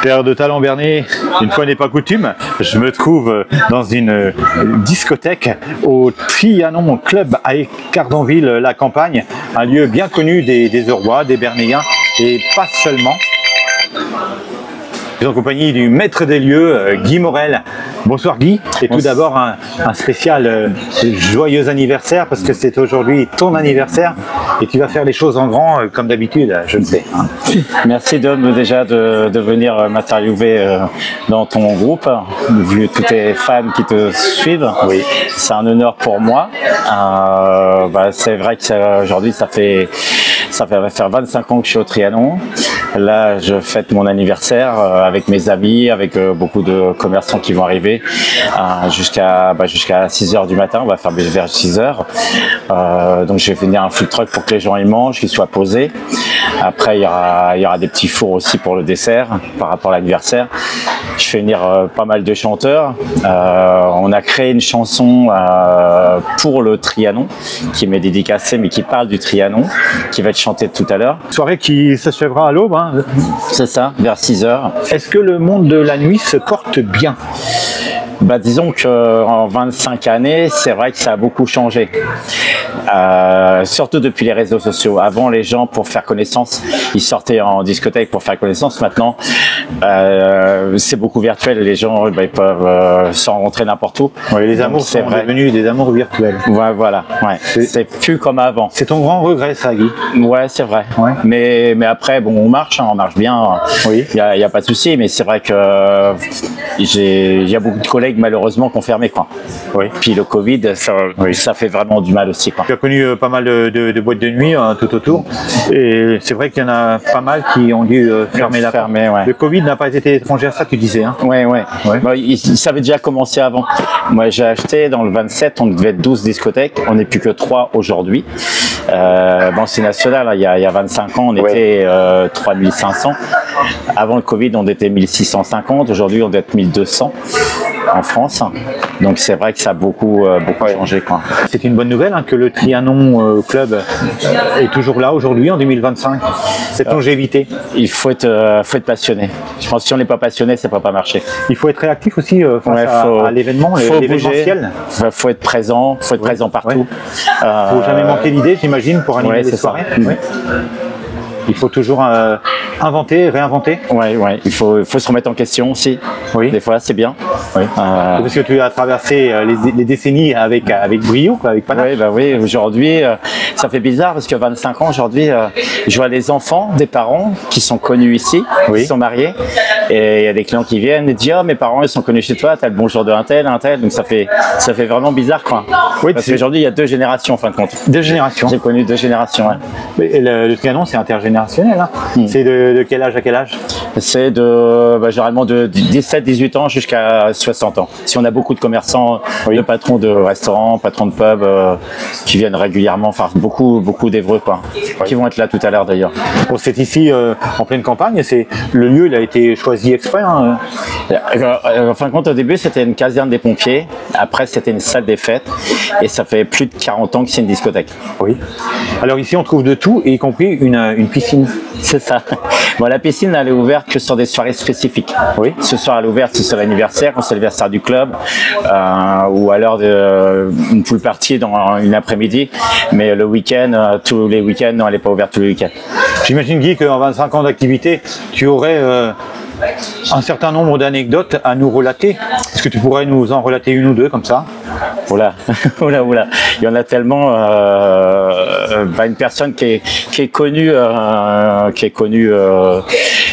Terre de talent berné, une fois n'est pas coutume, je me trouve dans une discothèque au Trianon Club à Écardonville-la-Campagne, un lieu bien connu des Aurois, des Bernéens et pas seulement. En compagnie du maître des lieux, Guy Morel. Bonsoir Guy, et tout d'abord un spécial joyeux anniversaire parce que c'est aujourd'hui ton anniversaire et tu vas faire les choses en grand comme d'habitude, je le sais. Merci Dom déjà de venir m'interviewer dans ton groupe, vu tous tes fans qui te suivent. Oui. C'est un honneur pour moi. C'est vrai qu'aujourd'hui ça va faire 25 ans que je suis au Trianon. Là, je fête mon anniversaire avec mes amis, avec beaucoup de commerçants qui vont arriver jusqu'à 6h du matin. On va faire vers 6h. Donc, je vais venir un food truck pour que les gens y mangent, qu'ils soient posés. Après, il y aura des petits fours aussi pour le dessert par rapport à l'anniversaire. Je fais venir pas mal de chanteurs. On a créé une chanson pour le Trianon qui m'est dédicacée, mais qui parle du Trianon, qui va être chantée tout à l'heure. Soirée qui s'achèvera à l'aube. C'est ça, vers 6h. Est-ce que le monde de la nuit se porte bien ? Disons qu'en 25 années, c'est vrai que ça a beaucoup changé. Surtout depuis les réseaux sociaux. Avant, les gens, pour faire connaissance, ils sortaient en discothèque pour faire connaissance. Maintenant, c'est beaucoup virtuel. Les gens ils peuvent s'en rencontrer n'importe où. Oui, les amours sont devenus des amours virtuels. Ouais, voilà. Ouais. C'est plus comme avant. C'est ton grand regret, ça, Guy? Ouais, c'est vrai. Ouais. Mais après, bon, on marche bien. Oui. Il y a pas de souci. Mais c'est vrai que il y a beaucoup de collègues malheureusement qui ont fermé, quoi. Oui. Puis le Covid, ça fait vraiment du mal aussi, quoi. Tu as connu pas mal de boîtes de nuit tout autour, et c'est vrai qu'il y en a pas mal qui ont dû fermer la porte. Ouais. Le Covid n'a pas été étranger à ça, tu disais. Hein. Ouais. Ça avait déjà commencé avant. Moi, j'ai acheté dans le 27, on devait être 12 discothèques, on n'est plus que 3 aujourd'hui. C'est national, il y a 25 ans, on était 3500. Avant le Covid, on était 1650. Aujourd'hui, on doit être 1200 en France. Donc, c'est vrai que ça a beaucoup changé, quoi. C'est une bonne nouvelle que le Trianon Club est toujours là aujourd'hui, en 2025. Cette longévité. Il faut être passionné. Je pense que si on n'est pas passionné, ça ne peut pas marcher. Il faut être réactif aussi face à l'événement, l'événementiel. Il faut être présent, partout. Il ne faut jamais manquer d'idée, j'imagine, pour animer les soirées. Il faut toujours inventer, réinventer. Ouais. Il faut se remettre en question aussi. Oui. Des fois, c'est bien. Oui. Parce que tu as traversé les décennies avec brio, avec panache. Oui. Aujourd'hui, ça fait bizarre parce que 25 ans, aujourd'hui, je vois les enfants des parents qui sont connus ici, qui sont mariés. Et il y a des clients qui viennent et disent « Oh, mes parents, ils sont connus chez toi, t'as le bonjour d'un tel. » Donc, ça fait vraiment bizarre, quoi. Oui, parce qu'aujourd'hui, il y a 2 générations, en fin de compte. 2 générations. J'ai connu 2 générations, ouais. Mais le Trianon, c'est intergénérationnel. C'est de quel âge à quel âge? C'est généralement de 17-18 ans jusqu'à 60 ans. Si on a beaucoup de commerçants, de patrons de restaurants, patrons de pubs qui viennent régulièrement, enfin beaucoup d'Évreux, quoi, qui vont être là tout à l'heure d'ailleurs. Bon, c'est ici en pleine campagne, le lieu il a été choisi exprès. En fin de compte, au début c'était une caserne des pompiers, après c'était une salle des fêtes et ça fait plus de 40 ans que c'est une discothèque. Oui. Alors ici on trouve de tout, y compris une piscine. C'est ça. Bon, la piscine elle est ouverte que sur des soirées spécifiques. Oui. Ce soir elle est ouverte, c'est l'anniversaire, c'est l'anniversaire du club, ou alors une pool party dans une après-midi. Mais le week-end, tous les week-ends, non, elle n'est pas ouverte tous les week-ends. J'imagine Guy qu'en 25 ans d'activité, tu aurais un certain nombre d'anecdotes à nous relater. Est-ce que tu pourrais nous en relater une ou deux comme ça? Oula. Il y en a tellement. Une personne qui est connue,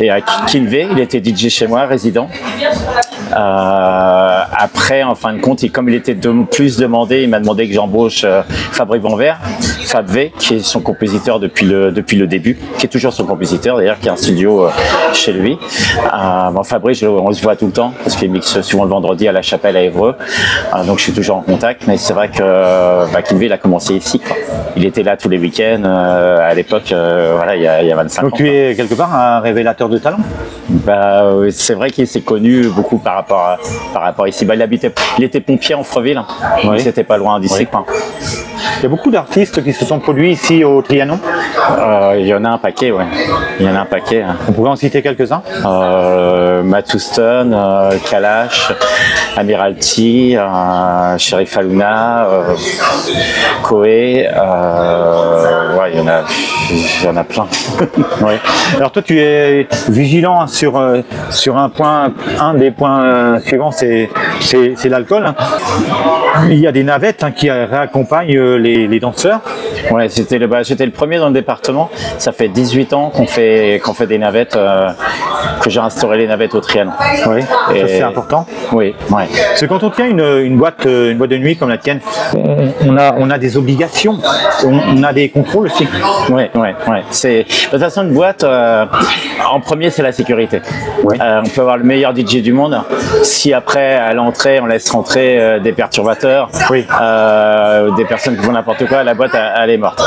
et à Kinvey, il était DJ chez moi, résident. Après, en fin de compte, comme il était plus demandé, il m'a demandé que j'embauche Fabrice Vanvert, Fab V, qui est son compositeur depuis le début, qui est toujours son compositeur d'ailleurs, qui a un studio chez lui. Fabrice, on se voit tout le temps parce qu'il mixe souvent le vendredi à la Chapelle à Évreux, donc je suis toujours en contact. Mais c'est vrai que Kinvey, il a commencé ici, quoi. Il était là tous les week-ends à l'époque, il y a 25 ans. Donc tu es quelque part un révélateur de talent? C'est vrai qu'il s'est connu beaucoup par rapport ici. Il était pompier en Freville, donc c'était pas loin d'ici. Il y a beaucoup d'artistes qui se sont produits ici au Trianon. Il y en a un paquet, ouais. Il y en a un paquet. Hein. On pourrait en citer quelques-uns. Matt Houston, Kalash, Amiralty, Sheriff Aluna, Koé, ouais, il y en a plein. Ouais. Alors toi, tu es vigilant sur un point, un des points suivants, c'est l'alcool. Hein. Il y a des navettes qui réaccompagnent les danseurs. Ouais, j'étais le premier dans le département. Ça fait 18 ans qu'on fait des navettes, que j'ai instauré les navettes au Trianon. Oui, ça c'est important. Oui, ouais. Parce que quand on tient une boîte de nuit comme la tienne, on a des obligations, on a des contrôles aussi. Ouais. De toute façon, une boîte, en premier, c'est la sécurité. Ouais. On peut avoir le meilleur DJ du monde. Si après, à l'entrée, on laisse rentrer des perturbateurs, oui. Des personnes qui font n'importe quoi, la boîte, elle est morte.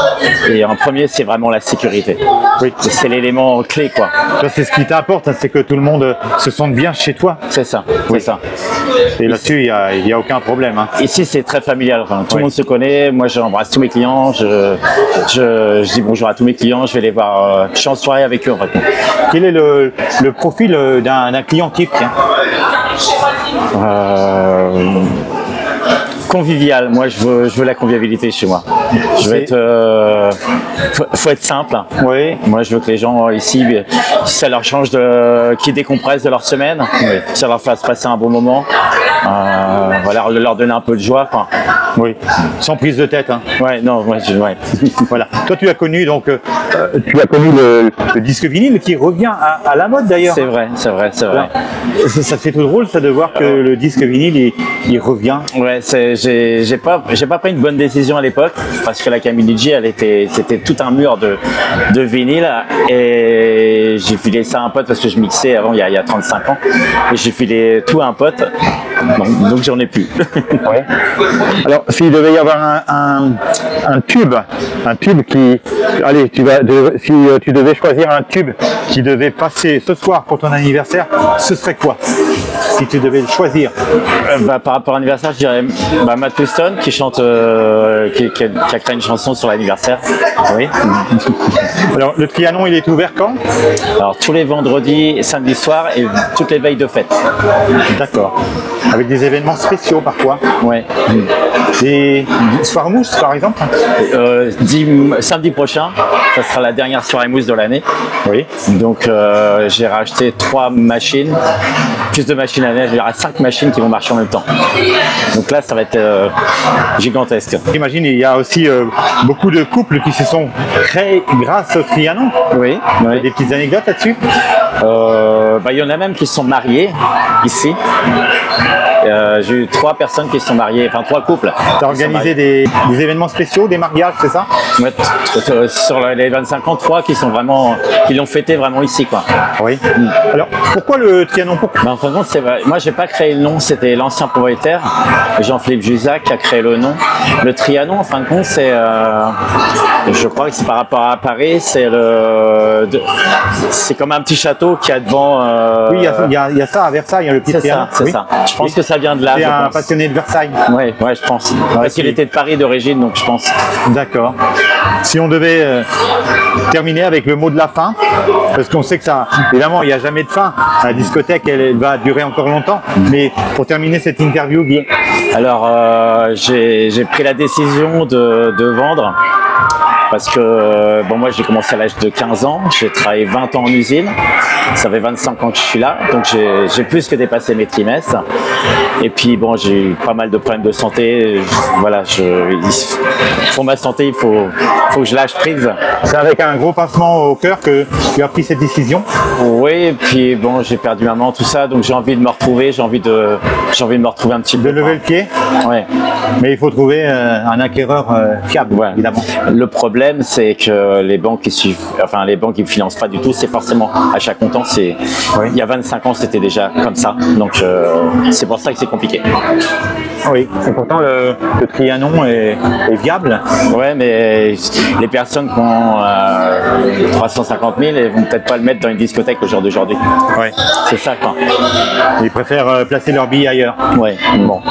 Et en premier, c'est vraiment la sécurité. Oui. C'est l'élément clé, quoi. C'est ce qui t'apporte, c'est que tout le monde se sente bien chez toi. C'est ça, oui. C'est ça. Et là-dessus, il n'y a aucun problème. Hein. Ici, c'est très familial. Enfin, tout le monde se connaît. Moi, j'embrasse tous mes clients. Je dis bonjour à tous mes clients. Je vais les voir. Je suis en soirée avec eux, en fait. Quel est le profil d'un client type? Convivial. Moi, je veux la convivialité chez moi. Je veux être. Faut être simple. Oui. Moi, je veux que les gens ici, ça leur change qu'ils décompressent de leur semaine. Oui. Ça leur fasse passer un bon moment. Voilà, leur donner un peu de joie. Quoi. Oui. Sans prise de tête. Hein. Ouais, non, ouais. Voilà. Toi, tu as connu le disque vinyle qui revient à la mode d'ailleurs. C'est vrai. Ça fait tout drôle, ça, de voir que le disque vinyle, il revient. Ouais, j'ai pas pris une bonne décision à l'époque parce que la Camille DJ, c'était tout un mur de vinyle et j'ai filé ça à un pote parce que je mixais avant il y a 35 ans et j'ai filé tout à un pote, donc j'en ai plus. Ouais. Alors, s'il devait y avoir un tube qui, allez, si tu devais choisir un tube qui devait passer ce soir pour ton anniversaire, ce serait quoi? Si tu devais le choisir. Par rapport à l'anniversaire, je dirais Matt Houston qui chante, qui a créé une chanson sur l'anniversaire. Oui. Alors, le Trianon, il est ouvert quand? Alors, tous les vendredis, samedi soir et toutes les veilles de fête. D'accord. Avec des événements spéciaux parfois. Ouais. Des soirées mousse, par exemple. Samedi prochain, ça sera la dernière soirée mousse de l'année. Oui. Donc, j'ai racheté 3 machines, plus de machines à neige. Il y aura 5 machines qui vont marcher en même temps. Donc là, ça va être gigantesque. J'imagine il y a aussi beaucoup de couples qui se sont créés grâce au Trianon. Oui. Il y a des petites anecdotes là-dessus. Il y en a même qui se sont mariés ici. J'ai eu 3 personnes qui se sont mariées, enfin 3 couples. Tu as organisé des événements spéciaux, des mariages, c'est ça? Ouais, sur les 25 ans, 3 qui l'ont fêté vraiment ici, quoi. Oui. Alors, pourquoi le Trianon? En fin de compte, moi, j'ai pas créé le nom, c'était l'ancien propriétaire, Jean-Philippe Juzac, qui a créé le nom. Le Trianon, en fin de compte, c'est, je crois que c'est par rapport à Paris, c'est comme un petit château qui a devant. Oui, il y a ça à Versailles, le petit Trianon. C'est ça. Je pense que ça vient de là. C'est un passionné de Versailles. Ouais, je pense. Parce qu'il était de Paris d'origine, donc je pense. D'accord. Si on devait terminer avec le mot de la fin, parce qu'on sait que ça, évidemment, il n'y a jamais de fin. La discothèque, elle va durer encore longtemps. Mais pour terminer cette interview, Guy. Alors, j'ai pris la décision de vendre. Parce que moi j'ai commencé à l'âge de 15 ans, j'ai travaillé 20 ans en usine, ça fait 25 ans que je suis là, donc j'ai plus que dépassé mes trimestres. Et puis j'ai eu pas mal de problèmes de santé, voilà, pour ma santé il faut que je lâche prise. C'est avec un gros pincement au cœur que tu as pris cette décision? Oui, et puis j'ai perdu maman, tout ça, donc j'ai envie de me retrouver, j'ai envie de me retrouver un petit peu. De lever le pied? Ouais. Mais il faut trouver un acquéreur fiable, évidemment. Le problème, problème, c'est que les banques qui suivent, enfin les banques qui ne financent pas du tout, c'est forcément achat comptant. Il y a 25 ans, c'était déjà comme ça. Donc c'est pour ça que c'est compliqué. Oui, et pourtant le Trianon est viable. Ouais, mais les personnes qui ont 350 000, elles vont peut-être pas le mettre dans une discothèque au jour d'aujourd'hui. Ouais. C'est ça, quoi. Ils préfèrent placer leur billet ailleurs. Ouais. Bon.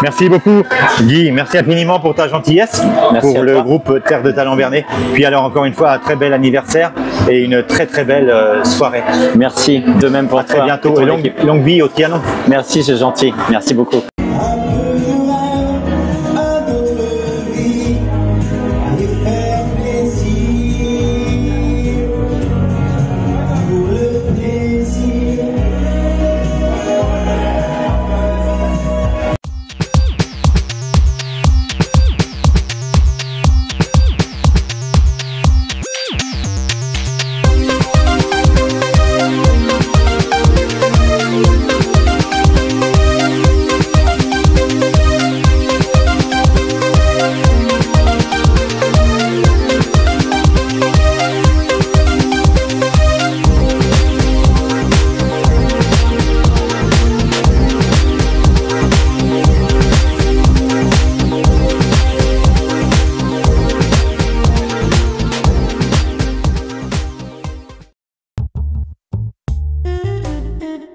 Merci beaucoup, Guy. Merci infiniment pour ta gentillesse, merci pour le groupe Terre de Talent Bernay. Puis alors encore une fois, un très bel anniversaire et une très belle soirée. Merci, de même pour toi. À très bientôt et longue vie au Trianon. Merci, c'est gentil. Merci beaucoup.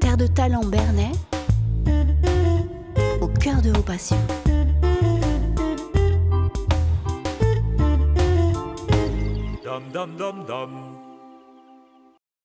Terre de Talent Bernay, au cœur de vos passions. Dum dum dum dum.